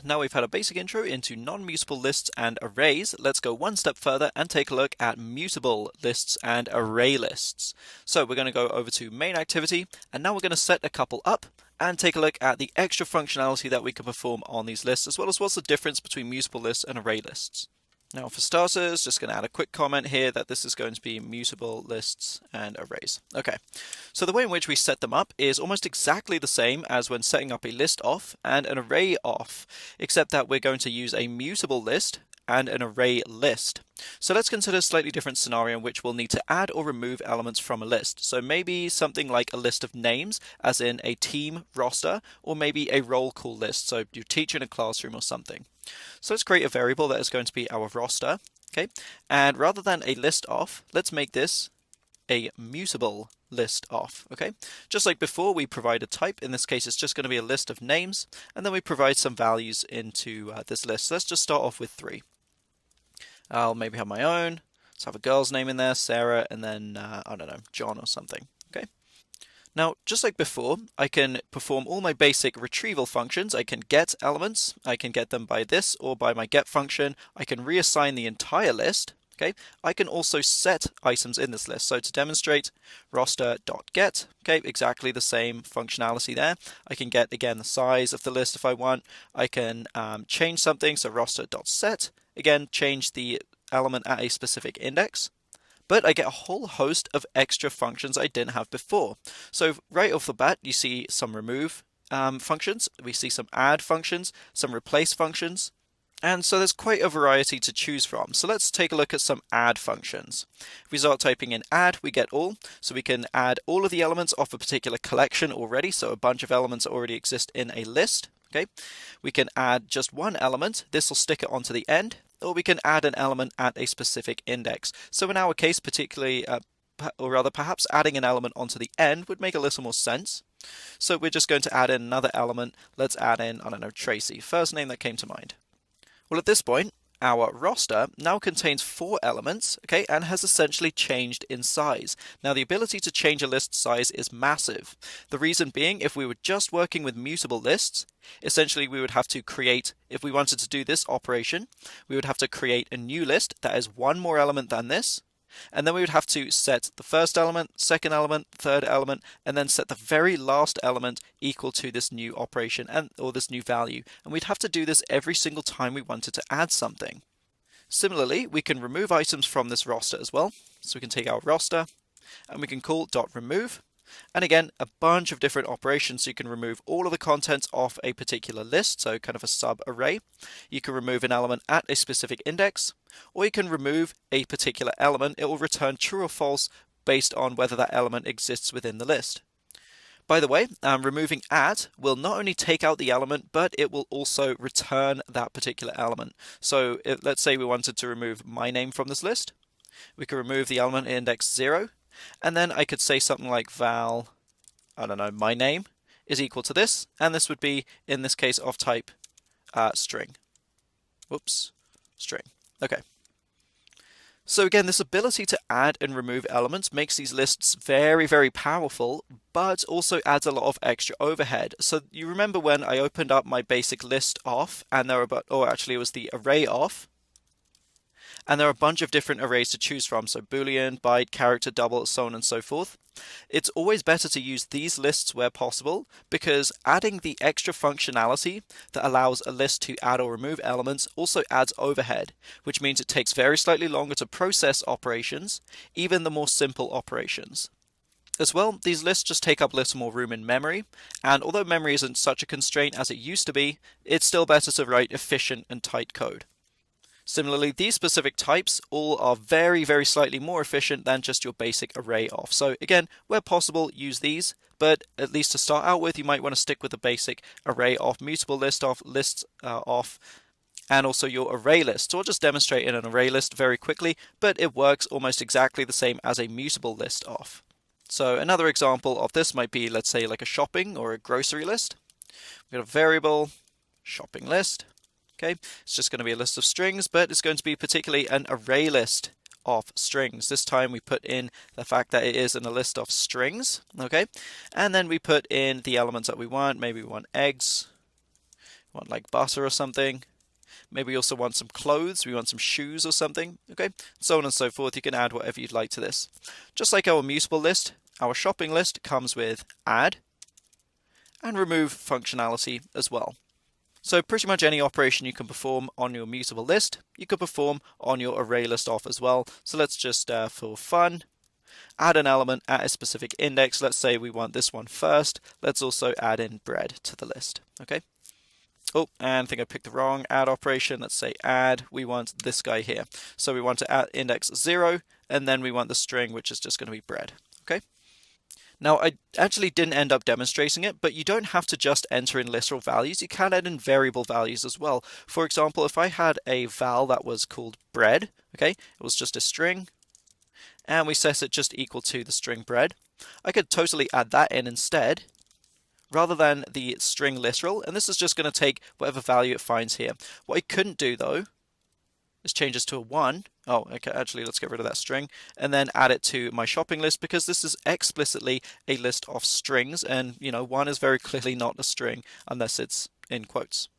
Now we've had a basic intro into non-mutable lists and arrays, let's go one step further and take a look at mutable lists and array lists. So we're going to go over to main activity, and now we're going to set a couple up and take a look at the extra functionality that we can perform on these lists, as well as what's the difference between mutable lists and array lists. Now for starters, just going to add a quick comment here that this is going to be mutable lists and arrays. Okay, so the way in which we set them up is almost exactly the same as when setting up a list off and an array off, except that we're going to use a mutable list and an array list. So let's consider a slightly different scenario in which we'll need to add or remove elements from a list. So maybe something like a list of names, as in a team roster, or maybe a roll call list, so your teacher in a classroom or something. So let's create a variable that is going to be our roster, okay? And rather than a list off, let's make this a mutable list off, okay? Just like before, we provide a type. In this case, it's just going to be a list of names, and then we provide some values into this list. So let's just start off with 3. I'll maybe have my own. Let's have a girl's name in there, Sarah, and then, I don't know, John or something, okay? Now, just like before, I can perform all my basic retrieval functions. I can get elements, I can get them by this or by my get function. I can reassign the entire list, okay? I can also set items in this list. So to demonstrate, roster.get, okay, exactly the same functionality there. I can get, again, the size of the list if I want. I can change something, so roster.set, again, change the element at a specific index. But I get a whole host of extra functions I didn't have before. So right off the bat, you see some remove functions, we see some add functions, some replace functions, and so there's quite a variety to choose from. So let's take a look at some add functions. If we start typing in add, we get all, so we can add all of the elements of a particular collection already, so a bunch of elements already exist in a list. Okay, we can add just one element, this will stick it onto the end, or we can add an element at a specific index. So in our case, particularly, or rather perhaps adding an element onto the end would make a little more sense. So we're just going to add in another element. Let's add in, I don't know, Tracy, first name that came to mind. Well, at this point, our roster now contains 4 elements, okay, and has essentially changed in size. Now, the ability to change a list size is massive. The reason being, if we were just working with mutable lists, essentially we would have to create, if we wanted to do this operation, we would have to create a new list that is one more element than this, and then we would have to set the first element, second element, third element, and then set the very last element equal to this new operation or this new value. And we'd have to do this every single time we wanted to add something. Similarly, we can remove items from this roster as well. So we can take our roster and we can call .remove. And again, a bunch of different operations. So you can remove all of the contents off a particular list, so kind of a sub-array. You can remove an element at a specific index, or you can remove a particular element. It will return true or false based on whether that element exists within the list. By the way, removing add will not only take out the element, but it will also return that particular element. So let's say we wanted to remove my name from this list. We can remove the element index 0. And then I could say something like val, I don't know, my name is equal to this, and this would be, in this case, of type string. Whoops, string. Okay. So again, this ability to add and remove elements makes these lists very, very powerful, but also adds a lot of extra overhead. So you remember when I opened up my basic list off, and there were, or actually it was the array off, and there are a bunch of different arrays to choose from, so boolean, byte, character, double, so on and so forth. It's always better to use these lists where possible, because adding the extra functionality that allows a list to add or remove elements also adds overhead, which means it takes very slightly longer to process operations, even the more simple operations. As well, these lists just take up a little more room in memory, and although memory isn't such a constraint as it used to be, it's still better to write efficient and tight code. Similarly, these specific types all are very, very slightly more efficient than just your basic array off. So again, where possible, use these, but at least to start out with, you might want to stick with the basic array off, mutable list off, lists off, and also your array list. So I'll just demonstrate in an array list very quickly, but it works almost exactly the same as a mutable list off. So another example of this might be, let's say, like a shopping or a grocery list. We've got a variable, shopping list. Okay, it's just going to be a list of strings, but it's going to be particularly an array list of strings. This time we put in the fact that it is in a list of strings, okay? And then we put in the elements that we want. Maybe we want eggs, want like butter or something. Maybe we also want some clothes, we want some shoes or something, okay? So on and so forth, you can add whatever you'd like to this. Just like our mutable list, our shopping list comes with add and remove functionality as well. So pretty much any operation you can perform on your mutable list, you could perform on your array list off as well. So let's just, for fun, add an element at a specific index. Let's say we want this one first. Let's also add in bread to the list, okay? Oh, and I think I picked the wrong add operation. Let's say add, we want this guy here. So we want to add index 0, and then we want the string, which is just going to be bread, okay? Now, I actually didn't end up demonstrating it, but you don't have to just enter in literal values. You can add in variable values as well. For example, if I had a val that was called bread, okay, it was just a string, and we set it just equal to the string bread, I could totally add that in instead, rather than the string literal, and this is just going to take whatever value it finds here. What I couldn't do, though, is change this to a 1. Oh, okay, actually, let's get rid of that string, and then add it to my shopping list, because this is explicitly a list of strings, and, 1 is very clearly not a string, unless it's in quotes.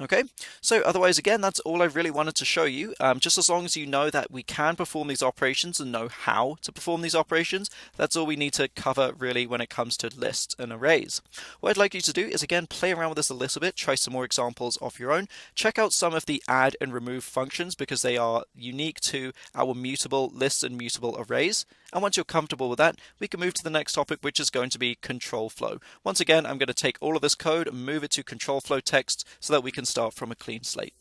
Okay, so otherwise, again, that's all I really wanted to show you. Just as long as you know that we can perform these operations and know how to perform these operations, that's all we need to cover really when it comes to lists and arrays. What I'd like you to do is, again, play around with this a little bit, try some more examples of your own, check out some of the add and remove functions because they are unique to our mutable lists and mutable arrays. And once you're comfortable with that, we can move to the next topic, which is going to be control flow. Once again, I'm going to take all of this code and move it to control flow text so that we can start from a clean slate.